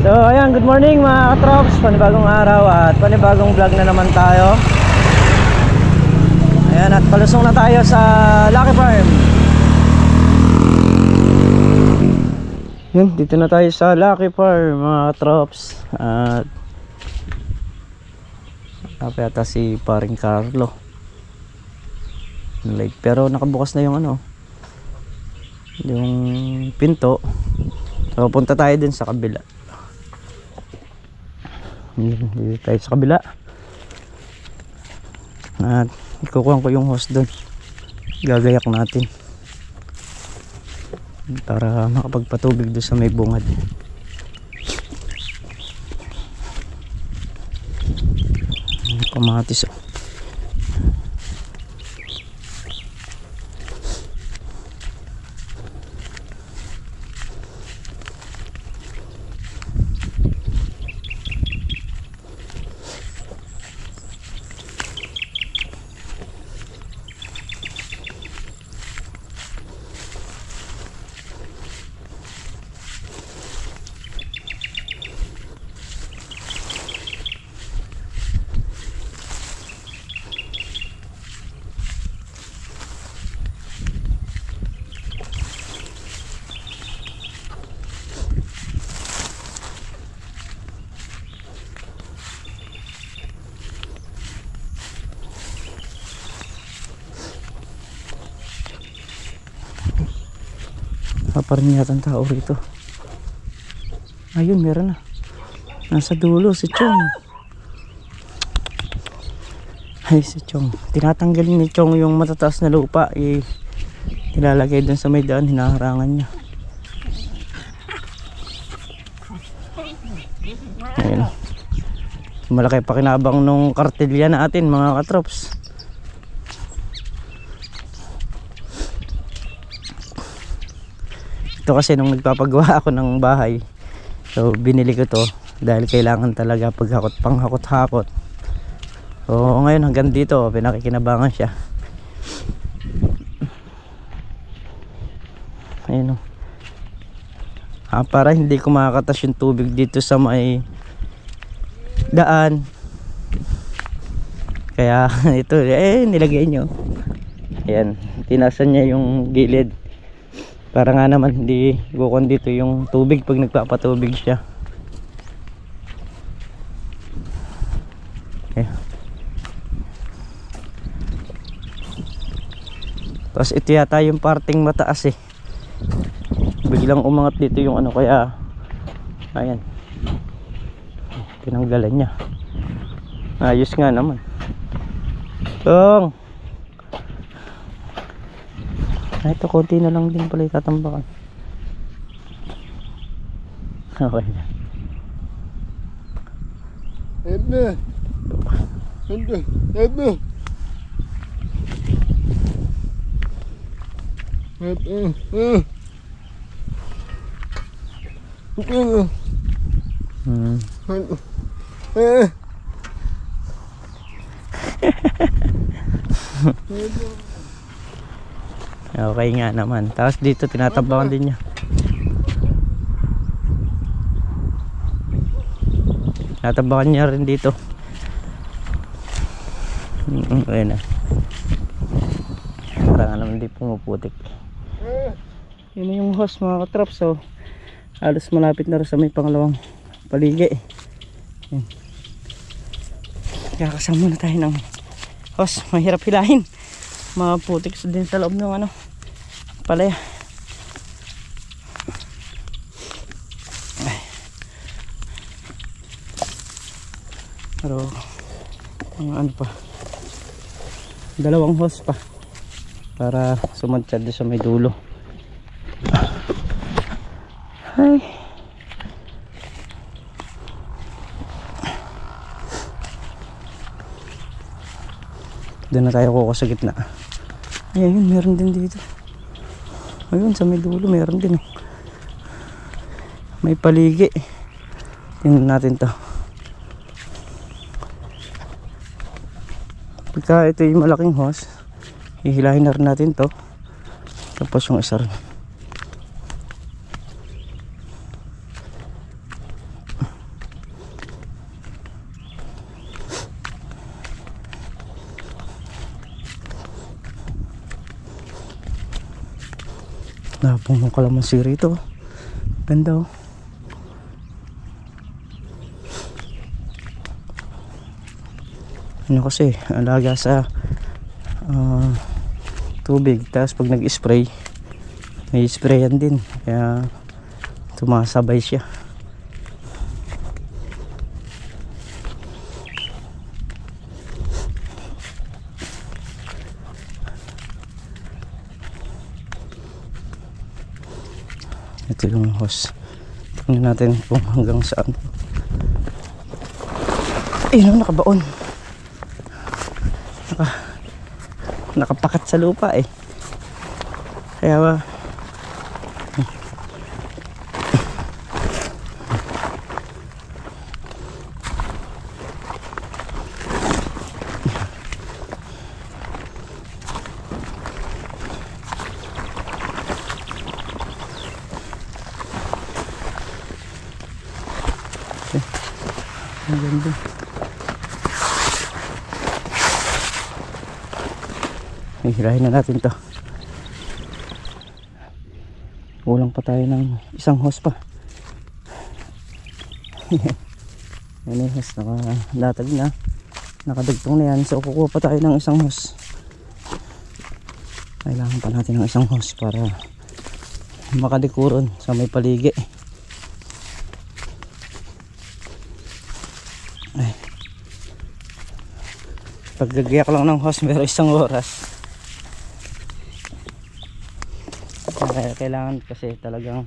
So ayan, good morning mga katrops. Panibagong araw at panibagong vlog na naman tayo. Ayan, at palusong na tayo sa Lucky Farm. Yun, dito na tayo sa Lucky Farm mga katrops. At yata si paring Carlo late, pero nakabukas na yung yung pinto. So punta tayo din sa kabila. Dito tayo sa kabila at ikukuha ko yung hose doon, gagayak natin para makapagpatubig doon sa may bungad. Kamatis pa rin yata ang tao rito. Ayun, meron na. Nasa dulo si Chong. Ay, si Chong. Tinatanggal ni Chong yung matataas na lupa. Ilalagay dun sa may daan. Hinaharangan niya. Ayun. Malaki pakinabang nung kartelya natin mga katrops. Ito kasi nung nagpapagawa ako ng bahay, so binili ko to dahil kailangan talaga paghakot, panghakot-hakot. So ngayon hanggang dito pinakikinabangan siya. Ayun para hindi ko makakatas yung tubig dito sa may daan. Kaya ito nilagay nyo. Ayan, tinasan niya yung gilid para nga naman hindi gukon dito yung tubig pag nagpapatubig siya. Okay. Tapos ito yata yung parting mataas biglang umangat dito yung kaya ayan, tinanggalan niya. Ayos nga naman. Ito konti na lang din pala itatambakan. Okay na. Okay nga naman. Tapos dito tinatambakan din niya. Tinatambakan niya rin dito. Ayun na. Parang naman hindi pumuputik. Yun na yung hose mga katrap. So halos malapit na rin sa may pangalawang paligi. Kakasama na tayo ng hose. Mahirap hilahin. Maputik din sa loob ng palaya. Pero ang pa, dalawang hose pa para sumantsad sa may dulo. Ay, doon na tayo kuko sa gitna. Ayun, meron din dito. Ayun, sa may dulo meron din. May paligi. Tingnan natin to. Pagka ito yung malaking hose, hihilahin na rin natin to. Tapos yung isa rin. Napong ng kalamansi rito. Ganda oh. Ano kasi, alaga sa tubig. Tapos pag nag-spray, may sprayan din. Kaya sumasabay siya. Ito yung hose. Tingnan natin kung hanggang saan. Ayun, nakabaon. Nakapakat sa lupa eh. Kaya ang ganda. Hirahin na natin to. Kulang pa tayo ng isang hose pa. Yan yung hose, nakalatag na, nakadagtong na yan. So kukuha pa tayo ng isang hose. Kailangan pa natin ng isang hose para makadikuron sa may paligi. Ay, paggagayak lang ng hose meron 1 oras. Kailangan kasi talagang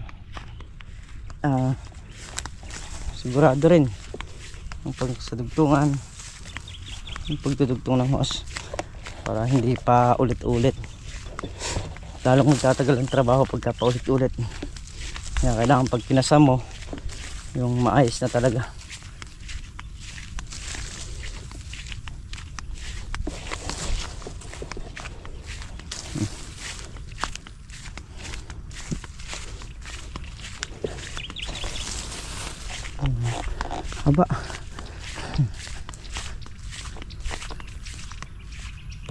sigurado rin ang pagsadugtungan, ang pagdudugtong ng hose para hindi pa ulit-ulit. Lalong magtatagal ang trabaho pagka pa ulit-ulit. Kaya kailangan pag pinasa mo yung maayos na talaga. Haba.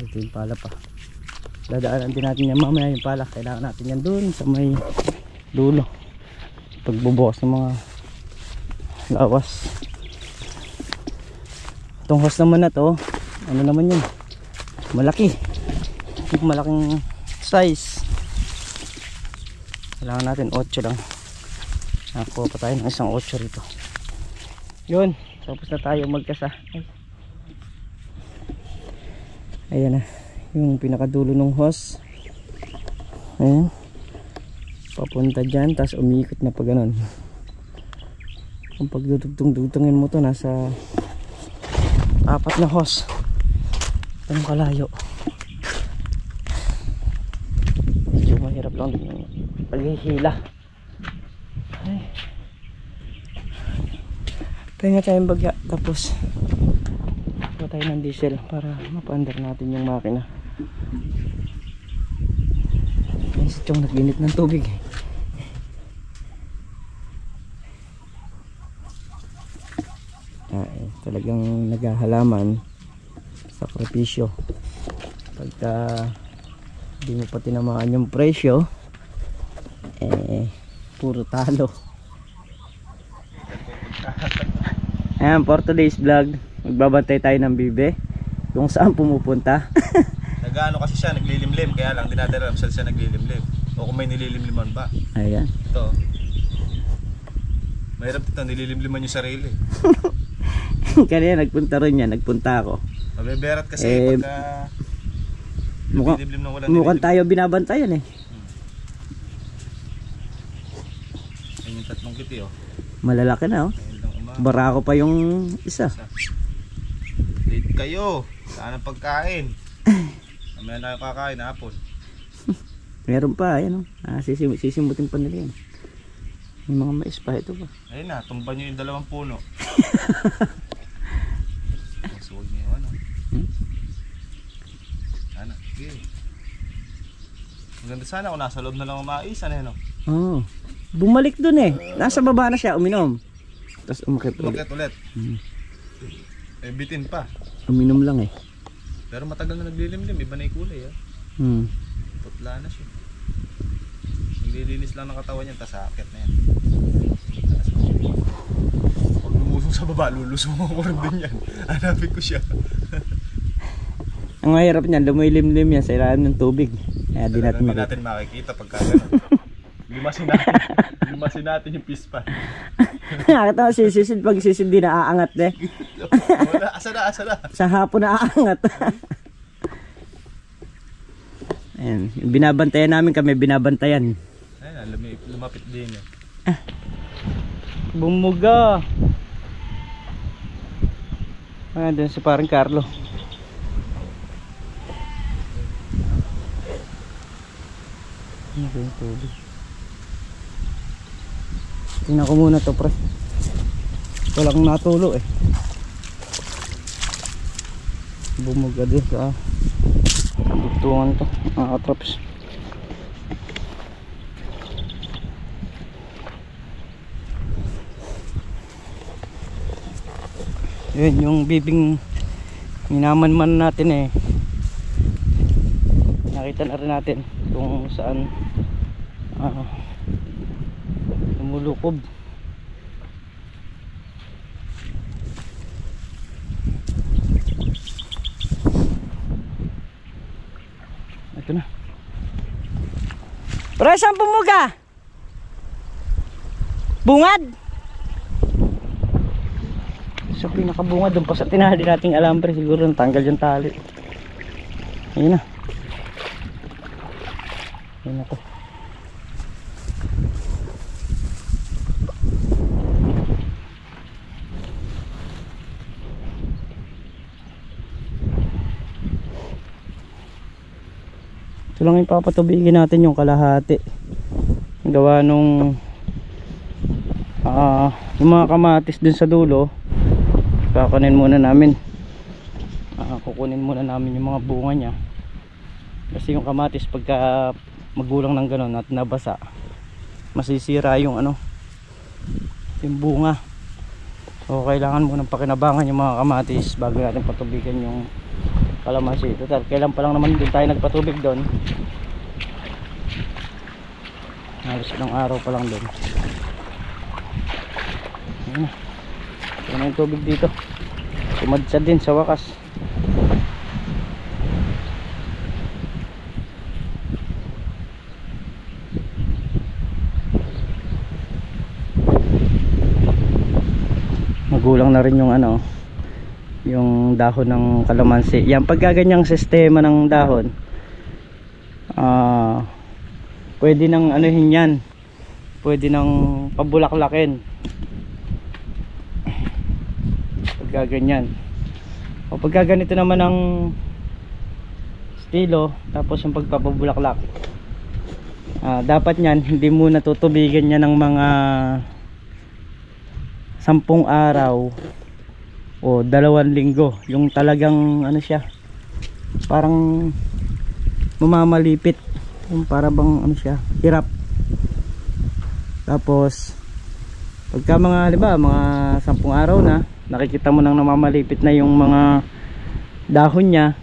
Ito yung pala pa. Dadaanan din natin yan mamaya yung pala. Kailangan natin yan dun sa may dulo. Pagbubukas ng mga lawas. Itong hose naman na to, ano naman yun? Malaki. Malaking size. Kailangan natin 8 lang. Nakuha pa tayo ng isang 8 rito. Yun, tapos na tayo magkasa. Ayan na, yung pinakadulo ng hose. Ayan. Papunta dyan, tapos umiikot na pa ganun. Kung pagdudugtong-dugtongin mo to, nasa 4 na hose. Ganun kalayo. Medyo mahirap lang din yung paghihila. Ay. Pahinga tayong bagya, tapos kuha tayo ng diesel para mapaandar natin yung makina. Ay, si Chong nag-init ng tubig. Ay, talagang naghahalaman, sakripisyo. Pagka di mo pa tinamaan yung presyo, puro talo. Ayan, for today's vlog, magbabantay tayo ng bibe kung saan pumupunta. Nag-ano kasi siya, naglilimlim, kaya lang dinadala saan siya naglilimlim. O kung may nililimliman ba. Ayan. Ito. Mahirap dito, nililimliman yung sarili. Kanina nagpunta rin yan, nagpunta ako. Mabeberat kasi pagka nililimlim na walang mukhang tayo binabantayan eh. Ayan yung 3 kiti oh. Malalaki na oh. Barako pa yung isa. Late kayo. Saan ang pagkain? Mamaya na kayo kakain hapon. Meron pa, ayan oh. Sisimutin pa nila yan. May mga mais pa ito pa. Ayun na, tumban nyo yung 2 puno. Suwag nyo yung ano. Sana, sige. Maganda sana kung nasa loob na lang ang mais. Ano yun oh? Oo. Bumalik dun eh. Nasa baba na siya, uminom. Tapos umakit ulit. Eh bitin pa. Uminom lang eh. Pero matagal na naglilimlim, iba na yung kulay ah. Putla na siya. Nililinis lang ng katawan yan, tas akit na yan. Pag lumusong sa baba, lulusong ako rin din yan. Hanapin ko siya. Ang mahirap niyan, lumilimlim yan sa ilalim ng tubig. Kaya di natin makita. natin makikita pagka gano'n. Limasin natin yung pispan. Nakita mo sisid, pag sisid di naaangat eh. Wala, asa na. Sa hapon naaangat. Ayan, yung binabantayan namin kami, binabantayan. Ayun, lumapit din eh. Bumuga. Ayan, dun si parang Carlo. Ano ba yung tubig? Tingnan ko muna to, pre. Walang natulo eh. Bumuga din sa dugtungan to, mga katraps. Yun yung bibing minaman-man natin eh. Nakita na rin natin kung saan lumulukob. Ito na. Pero saan bumuga? Bungad? Sa pinakabungad doon pa sa tinali nating alambre, siguro natanggal yung tali. Ayun na. Ayun na to. Ito lang yung papatubigin natin yung kalahati. Gawa nung yung mga kamatis dun sa dulo, kukunin muna namin yung mga bunga nya. Kasi yung kamatis pagka magulang ng ganon at nabasa, masisira yung yung bunga. So kailangan munang pakinabangan yung mga kamatis bago natin patubigan yung kalamansi. Total, kailan pa lang naman din tayo nagpatubig doon. Halos ilang araw pa lang doon. Ayun na yung tubig dito. Sumadsad din sa wakas. Magulang na rin yung yung dahon ng kalamansi. Yan, pagka ganyang sistema ng dahon, pwede nang anuhin yan, pwede nang pabulaklakin pagka ganyan. O pagka ganito naman ang estilo, tapos yung pagpapabulaklak, dapat nyan hindi muna tutubigan niya ng mga 10 araw o 2 linggo, yung talagang siya, parang mamamalipit, yung para bang siya, hirap. Tapos pagka mga halimbawa mga 10 araw na, nakikita mo nang namamalipit na yung mga dahon niya,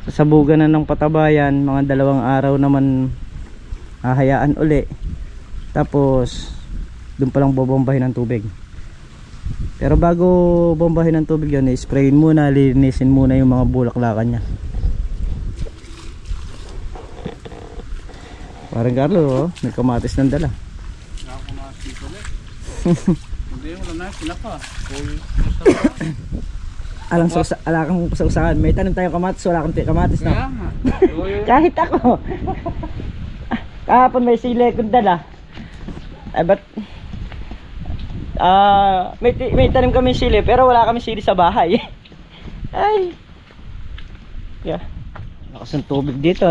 sasabugan na ng patabayan, mga 2 araw naman hahayaan uli, tapos doon palang bobombahin ng tubig. Pero bago bombahin ng tubig yun, sprayin muna, linisin muna yung mga bulaklakan nya. Parang Carlo, may kamatis ng dala. Kamatis ulit. Hindi, wala na, kinaka. Alang kang sa usahan, may tanong tayo kamatis, wala kang kamatis na. Kahit ako. Kahapon may sili kong dala. Ay, ba't may tanim kami sili pero wala kami sili sa bahay. Ay. Yeah. Lakas ng tubig dito.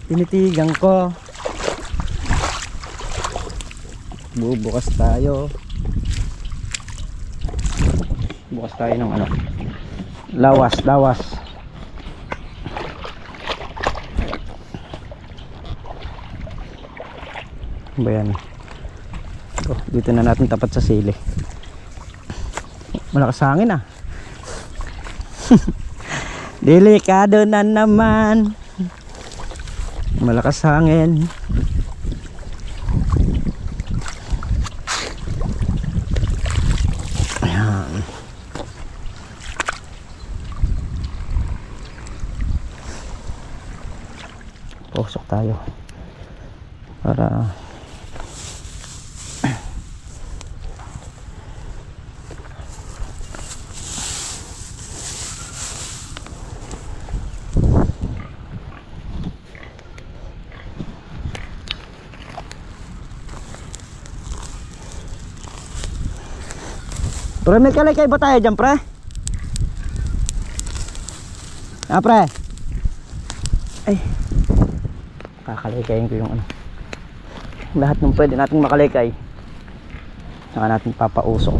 Tinitigan ko. Bubukas tayo. Bukas tayo ng lawas. Ba yan? Dito na natin tapat sa sili. Malakas hangin Delikado na naman. Malakas hangin. Ayan. Pusok tayo para pre, may kalikay ba tayo dyan, pre? Ah, pre. Ay, kakalikayin ko yung ano, lahat ng pwede nating makalikay, saka natin papausok.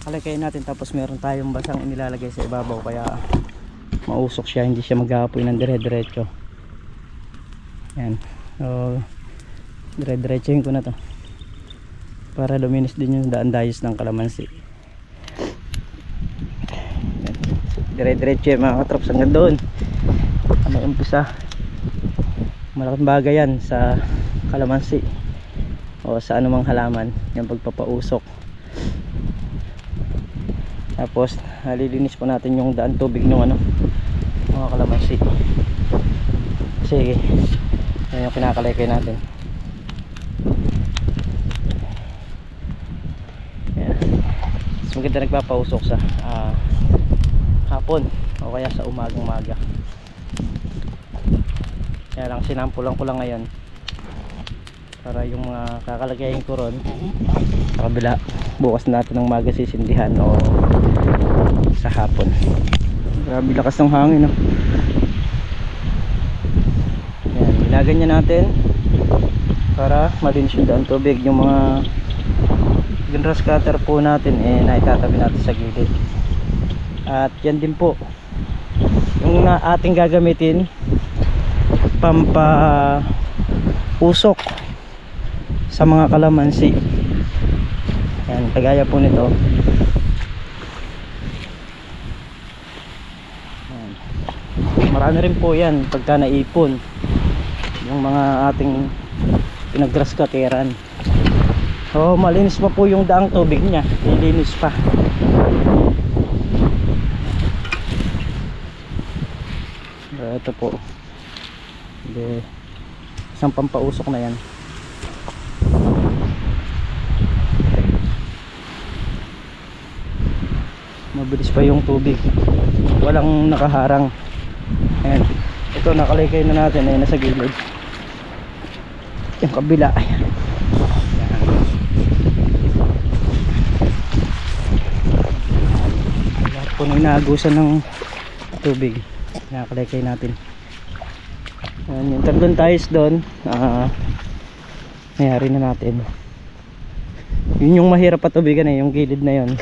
Kalikayin natin, tapos meron tayong basang inilalagay sa ibabaw kaya mausok siya, hindi siya maghahapoy ng dire-diretso. Yan, so dire-diretsohin ko na to para luminis din yung daan-dayos ng kalamansi. Dire-diretso yan mga katrops hanggang doon. May umpisa, malaking bagay yan sa kalamansi o sa anumang halaman, yung pagpapausok. Tapos nalilinis po natin yung daan tubig ng ano, mga kalamansi. Sige, yan yung kinakalaykay natin. Yan. Mas maganda nagpapausok sa hapon o kaya sa umagang-maga. Kaya lang sinampulan ko lang ngayon para yung mga kakalagayin ko ron sa kabila, bukas natin ng maga sisindihan o sa hapon. Grabe lakas ng hangin, no? Yan, ginaganyan natin para malinis yung daan tubig. Yung mga grass cutter po natin naitatabi natin sa gilid. At yan din po yung ating gagamitin pampausok sa mga kalamansi. Yan, kagaya po nito. marami rin po yan pagka naipon yung mga ating pinag-grass cutteran. So malinis pa po yung daang tubig niya, nilinis pa. Ito po, isang pampausok na yan. Mabilis pa yung tubig, walang nakaharang. Ayan, ito nakalaykay na natin, ay nasa gilid. Yung kabila, ayan. Lahat po nang naagusan ng tubig, nakalaykay natin. Ayan, yung tatlong tiles doon, nangyari na natin. Yun yung mahirap patubigan yung gilid na yun.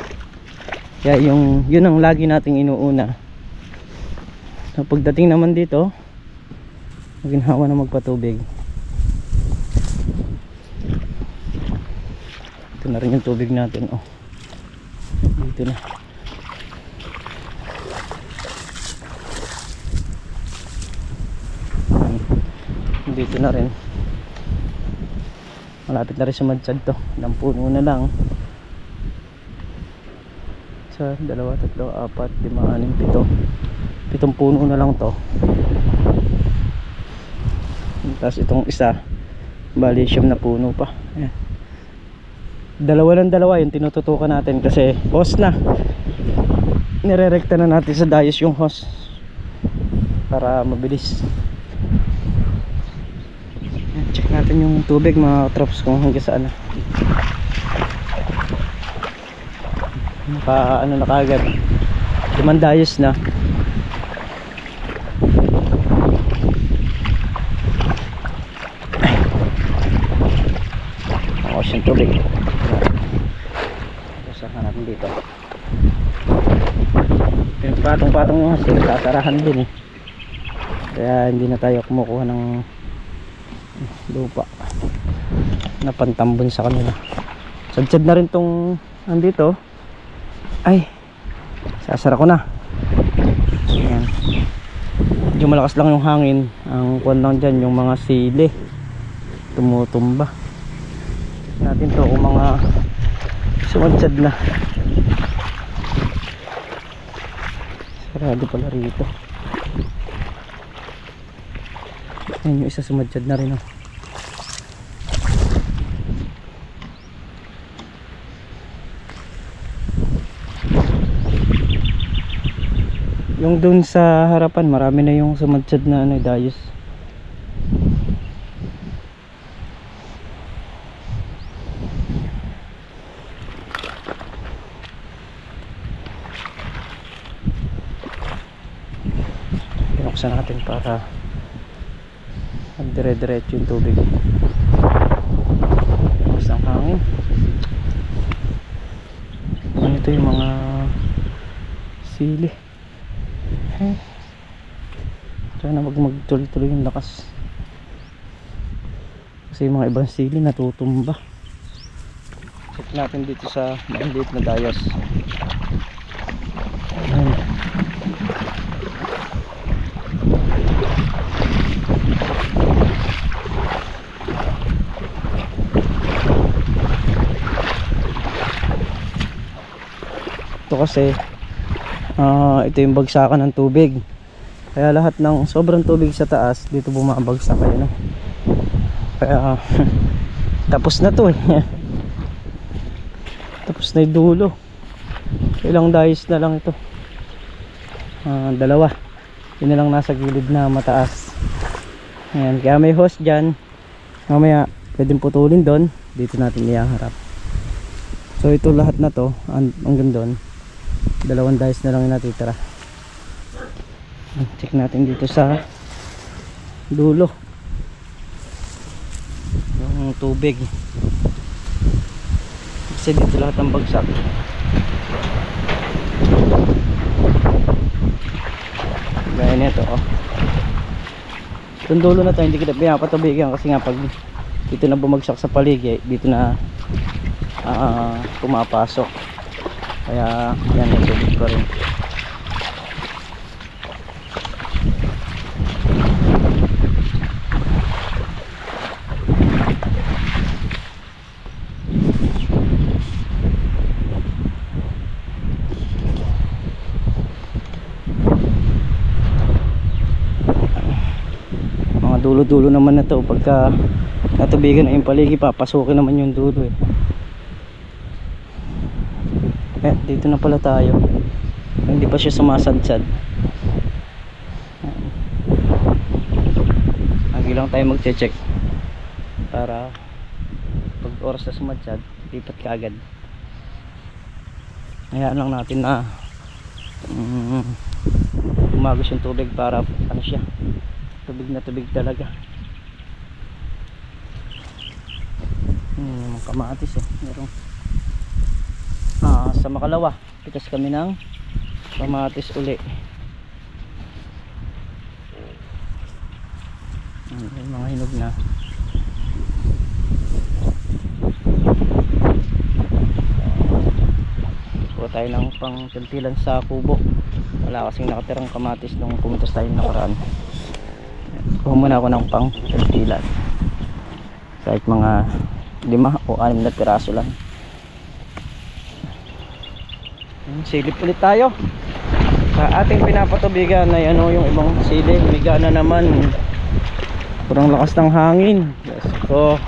Kaya yun ang lagi nating inuuna. So, pagdating naman dito, maginhawa na magpatubig. Ito na rin yung tubig natin. Oh, dito na. Dito na rin. Malapit na rin sa madsad to. Ilang puno na lang. 1, 2, 3, 4, 5, 6, 7 7 puno na lang to. Tapos itong isa, bali 9 na puno pa. Ayan. Dalawa yung tinututukan natin kasi hose na. Nirerekta na natin sa dayos yung hose para mabilis. Ayan, check natin yung tubig mga trops kung hanggang saan na. Ano na kagad, 5 dayos na. Yung tubig usahan natin dito. Pinagpatong-patong yung hose, sasarahan din kaya hindi na tayo kumukuha ng lupa na pantambon sa kanila. Sadsad na rin tong andito. Ay, sasara ko na. Ayan. Medyo malakas lang yung hangin. Ang kuwan lang dyan, yung mga sili tumutumba natin to kung mga sumadsad na. Sarado pala rito. Ayan yung isa sumadsad na rin. Oh. Yung dun sa harapan marami na yung sumadsad na dayos. Pinuksan natin para magdire-diretso yung tubig. Tapos ang hangin. Ito yung mga sili. Sana magtuloy-tuloy yung lakas kasi yung mga ibang sili natutumba. Check natin dito sa maliit na dayos. Ayan. Ito kasi ito yung bagsakan ng tubig, kaya lahat ng sobrang tubig sa taas dito bumabagsak kayo, no? Kaya tapos na to tapos na yung dulo. Ilang dayos na lang ito, 2 yun na lang nasa gilid na mataas. Ayan, kaya may hose dyan, mamaya pwedeng putulin doon, dito natin ihaharap. So ito lahat na to hanggang doon, 2 dayos na lang yung natitira. Check natin dito sa dulo yung tubig kasi dito lahat ang bagsak. Gaya nito itong dulo na to hindi kita pinapatubigan kasi nga pag dito na bumagsak sa paligid dito na pumapasok, kaya yan yung tubig pa rin. dulo-dulo naman na to. Pagka natubigan na yung paligi, papasukin naman yung dulo eh. Dito na pala tayo. Hindi pa siya sumasadsad. Lagi lang tayo magche-check para pag oras na sumadsad, lipat ka agad. Hayaan lang natin na umagos yung tubig para ano siya, tubig na tubig talaga. Kamatis eh, merong sa Makalawa pitas kami ng kamatis uli. May mga hinog na. Kuha tayo ng pang tintilan sa kubo. Wala kasing nakatirang kamatis nung pumunta tayo nakaraan. Kuha muna ako ng pang tintilan, kahit mga 5 o 6 na piraso lang. Silip ulit tayo sa ating pinapatubigan na yan, yung ibang silip biga na naman. Kurang lakas ng hangin. Let's go.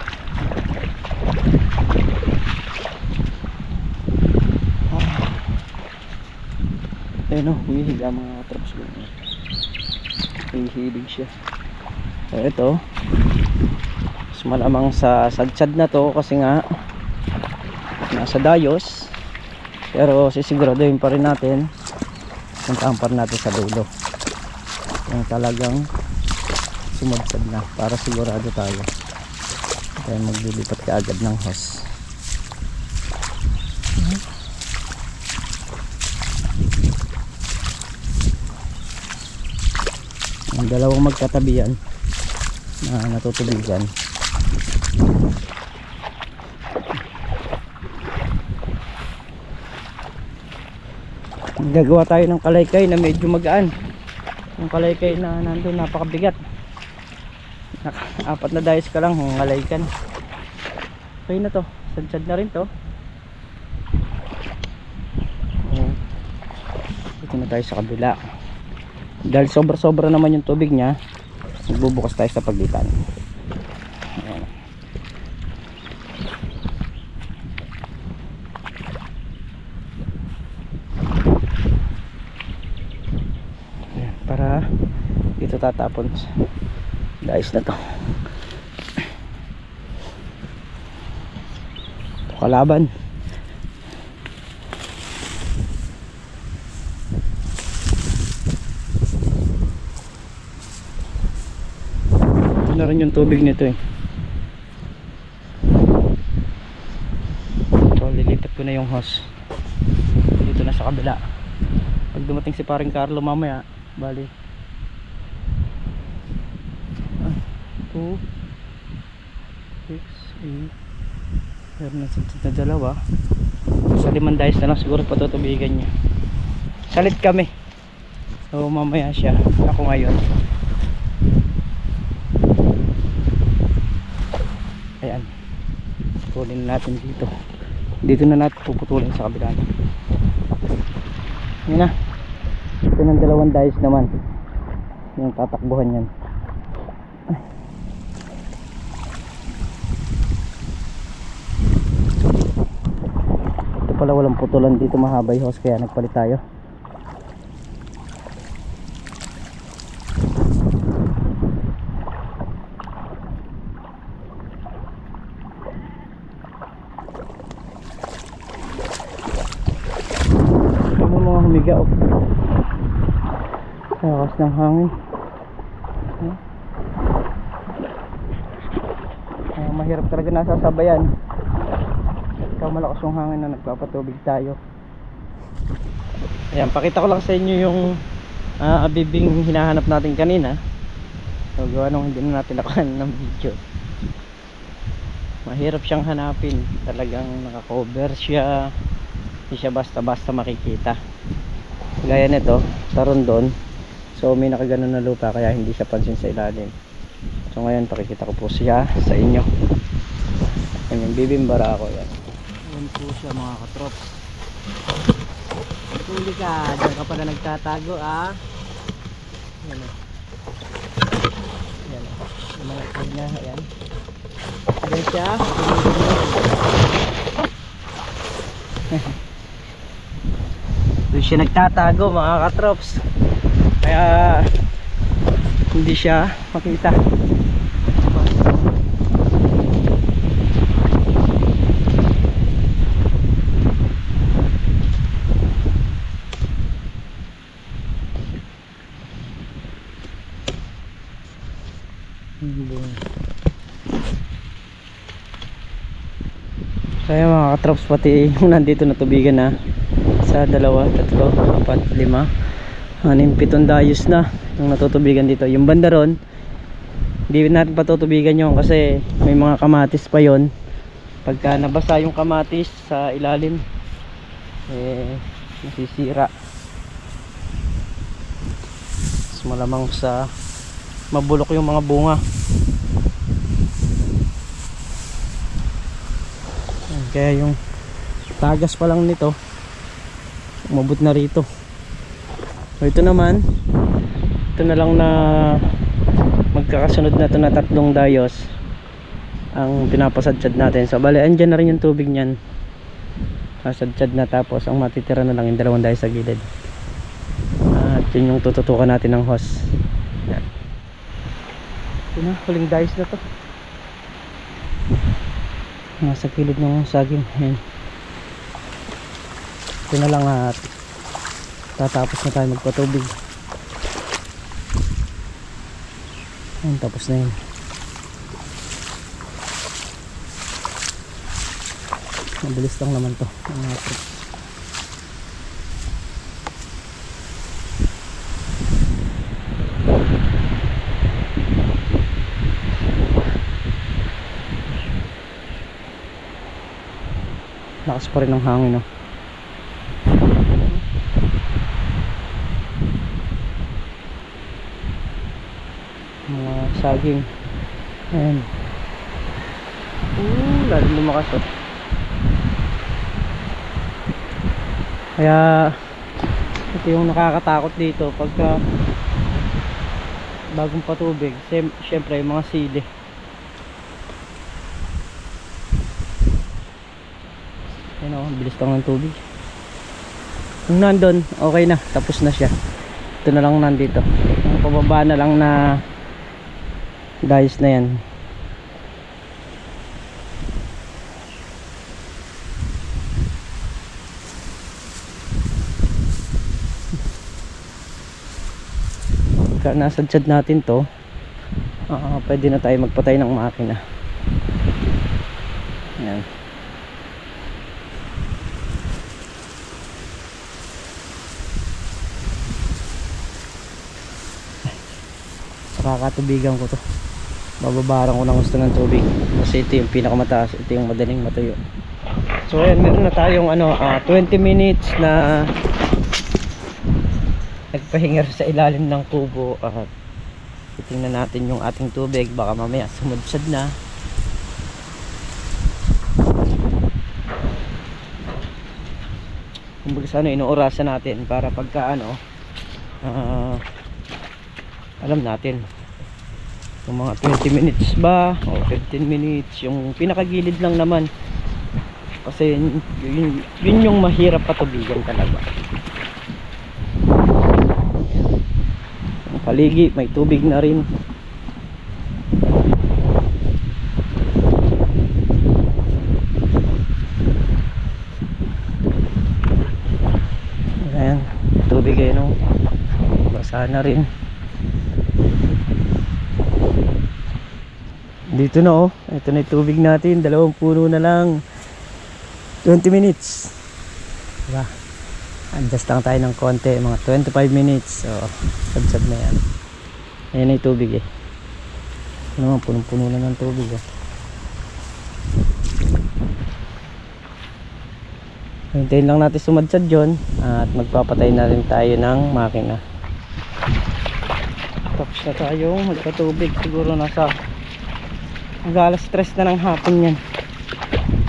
Ayun o, humihiga mga traps ko. Humihilig siya. So ito, mas malamang sa sadsad na to kasi nga nasa dayos. Pero sisiguraduhin pa rin natin, puntahan pa rin natin sa dulo yung talagang sumadsad na, para sigurado tayo. Kaya maglilipat ka agad ng hose. Ang dalawang magkatabihan na natutubigan. Gagawa tayo ng kalaykay na medyo magaan. Yung kalaykay na nandun napakabigat. 4 na dayos ka lang ngalaykan. Okay na to, sadsad na rin to. Dito na tayo sa kabila. Dahil sobra-sobra naman yung tubig nya, magbubukas tayo sa pagitan. Ayan. Para dito tatapon dais na to. Kalaban. Ito na rin yung tubig nito eh. So lilipat ko na yung hose dito na sa kabila. Pag dumating si paring Carlo mamaya, bali 2, 6, 8, meron na sadsad na dalawa. Sa 5 dayos na lang siguro patutubigan niya. Salit kami, so mamaya siya, ako ngayon. Ayan, putulin natin dito. Dito na natin puputulin sa kabila. Yan na. Ito ng 2 dayos naman yung tatakbuhan yan. Ito pala walang putulan dito, mahaba yung hose kaya nagpalit tayo. Ano mga humiga o lakas ng hangin. Mahirap talaga nasasabayan. Ikaw malakas yung hangin na nagpapatubig tayo. Ayan, pakita ko lang sa inyo yung abibing hinahanap natin kanina. So gawa nung hindi na natin nakuha ng video. Mahirap siyang hanapin. Talagang nakakover siya. Hindi siya basta-basta makikita. Gaya nito, taron doon. So may nakaganon na lupa kaya hindi siya pansin sa ilalim. So ngayon pakikita ko po siya sa inyo. Ayan yung bibimbara ako yan. Ayan po siya mga katrop. Huli ka, dyan ka pala nagtatago ah. Ayan o. Ayan o. na, ayan. Ayan siya. Doon siya nagtatago mga katrops. Kaya hindi siya makita. Kaya mga katrops, pati yung nandito na tubigan na sa 2, 3, 4, 5, 6, 7 dayos na yung natutubigan dito. Yung banda ron, hindi natin patutubigan yun kasi may mga kamatis pa yon. Pagka nabasa yung kamatis sa ilalim, nasisira. Mas malamang sa mabulok yung mga bunga. Kaya yung tagas pa lang nito umabot na rito. So ito naman, ito na lang na magkakasunod na ito na 3 dayos ang pinapasadsyad natin. So bali andyan na rin yung tubig nyan, sasadsyad na, tapos ang matitira na lang yung 2 dayos sa gilid. At yun yung tututukan natin ng hose. Yan. Ito na, huling dayos na to, nasa kilid ng saging. Ayan. Ito na lang at tatapos na tayo magpatubig. Ayan, tapos na yun. Mabilis lang naman to. Lakas pa rin ng hangin, no? Mga saging. Ayan. Lalo lumakas, oh. Kaya ito yung nakakatakot dito pagka bagong patubig. Siyempre yung mga sili. Ayan, oh, bilis lang ng tubig. Yung nandun, okay na, tapos na siya. Ito na lang nandito. Ang pababa na lang na dayos na yan. Pagka nasadsyad natin to, pwede na tayo magpatay ng makina. Ayan. Kakatubigan ko to, bababaran ko ng gusto ng tubig kasi ito yung pinakamataas, ito yung madaling matuyo. So ayan, meron na tayong 20 minutes na nagpahinga sa ilalim ng kubo at titingnan natin yung ating tubig, baka mamaya sumudsad na. Kumbaga sa inuurasan natin para pagka alam natin yung mga 20 minutes ba o 15 minutes, yung pinakagilid lang naman kasi yun yung mahirap patubigan talaga. Ang paligi may tubig na rin. Ayan, tubig no, basa na rin. Dito na, oh, ito na yung tubig natin, 2 puno na lang, 20 minutes, diba? Adjust lang tayo ng konti, mga 25 minutes. So sabsab na yan. Ayan na yung tubig, ano naman, punong-puno na ng tubig, hintayin lang natin sumadsad yun at magpapatay na rin tayo ng makina. Tapos na tayong magpatubig, siguro nasa alas 3 na ng hapon yan.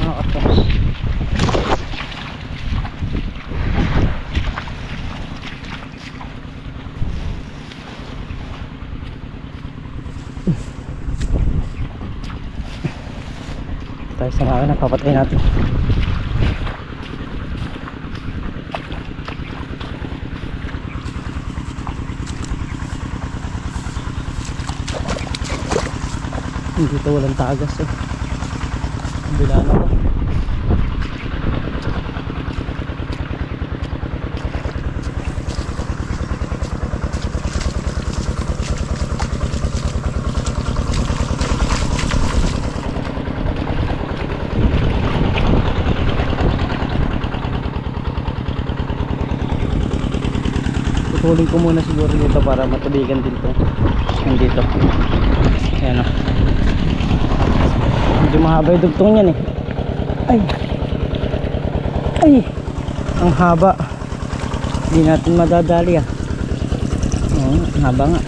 Nakakatapos. tayo sa makina, papatay natin. Dito walang tagas eh. Bila na to. Putulin ko muna siguro dito para matubigan din to. Nandito. Ayan o. Medyo mahaba yung dugtong yan eh. Ay. Ay. Ang haba. Hindi natin madadali ah. Oo, ang haba nga.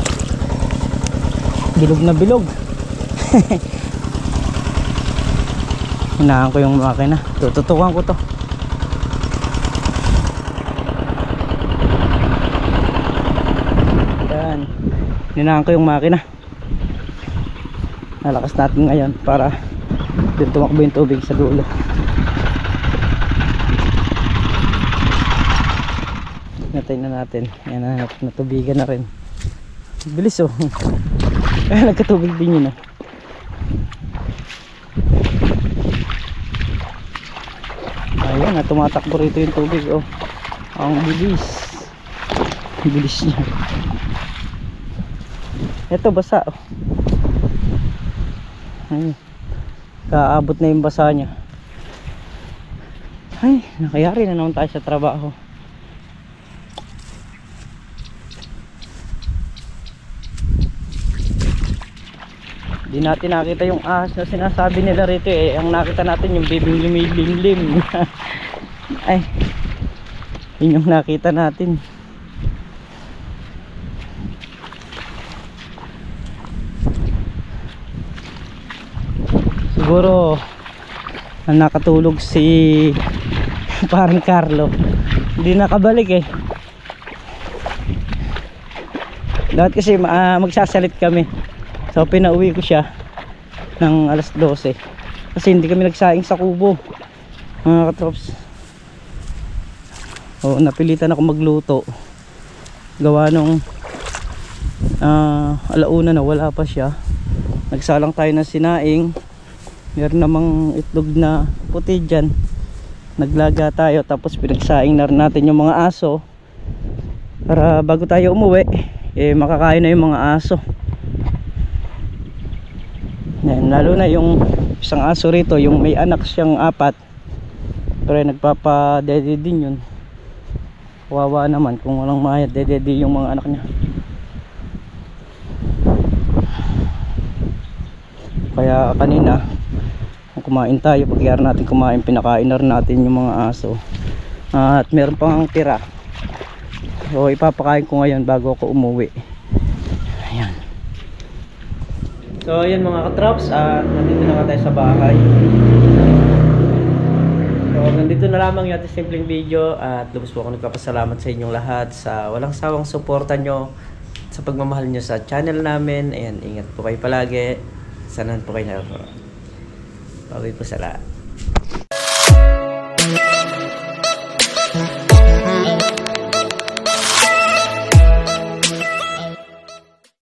Bilog na bilog. Hinahan ko yung makina. Tututukan ko to. Yan. Hinahan ko yung makina. Nalakas natin ngayon para dito tumakbo yung tubig sa dulo. Natay na natin. Yan na, natubigan na rin. Bilis oh. Kaya nagkatubig din yun oh. Ayan na, tumatakbo rito yung tubig oh. Ang bilis. Ang bilis niya. Ito basa oh. Ay, kaabot na yung basa niya. Ay, nakayari na naman tayo sa trabaho. Di natin nakita yung ahas na sinasabi nila rito eh. Ang nakita natin yung bibing lumilimlim. Ay, yun yung nakita natin. Siguro nakatulog si parang Carlo, hindi nakabalik eh. Dapat kasi magsasalit kami, so pinauwi ko siya ng alas 12 kasi hindi kami nagsaing sa kubo mga katrops. O napilitan ako magluto gawa nung alauna na wala pa siya. Nagsalang tayo ng sinaing. Meron namang itlog na puti dyan. Naglaga tayo tapos pinagsaing na rin natin yung mga aso para bago tayo umuwi eh makakain na yung mga aso. Yan, lalo na yung isang aso rito, yung may anak siyang 4 pero nagpapadede din yun. Kawawa naman kung walang mayat, dedede yung mga anak niya. Kaya kanina kumain tayo, pagyari natin kumain, pinakain na rin natin yung mga aso. At meron pang tira, so ipapakain ko ngayon bago ako umuwi. Ayan. So ayan mga katrops, nandito na tayo sa bahay. So nandito na lamang yung ating simpleng video. At lubos po ako nagpapasalamat sa inyong lahat sa walang sawang suporta nyo, sa pagmamahal nyo sa channel namin. Ayan, ingat po kayo palagi. Sanahan po kayo na. Bawi po sa lahat.